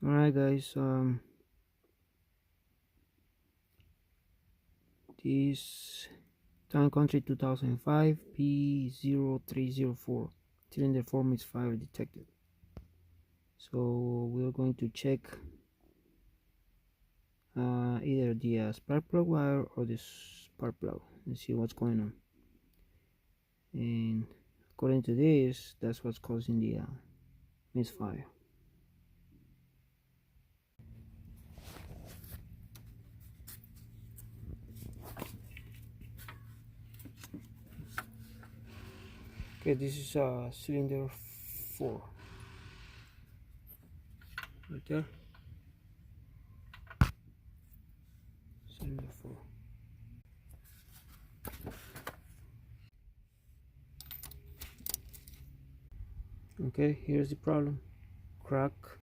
Alright guys, this Town Country 2005 P0304 cylinder 4 misfire detected. So we're going to check either the spark plug wire or the spark plug and see what's going on. And according to this, that's what's causing the misfire. Okay, this is cylinder 4 right there. Cylinder 4. Okay, here's the problem. Crack